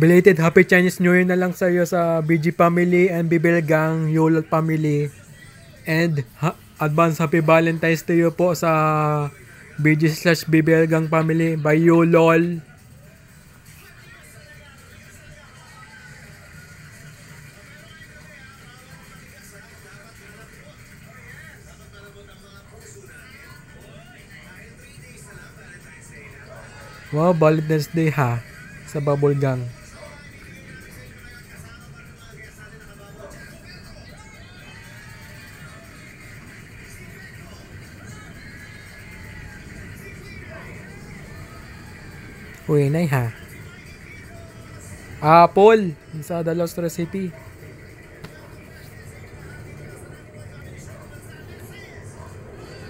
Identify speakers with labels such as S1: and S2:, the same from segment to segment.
S1: Belated Happy Chinese New Year na lang sa iyo sa BG family and Bibel Gang, Yolot family. And advance Happy Valentine's to you po sa BG/Bibel Gang family by Yolol. Wow, Valentine's Day ha sa Bubble Gang. Uy, nay ha. Apple sa The Lost Recipe.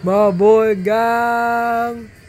S1: Bubble Gang.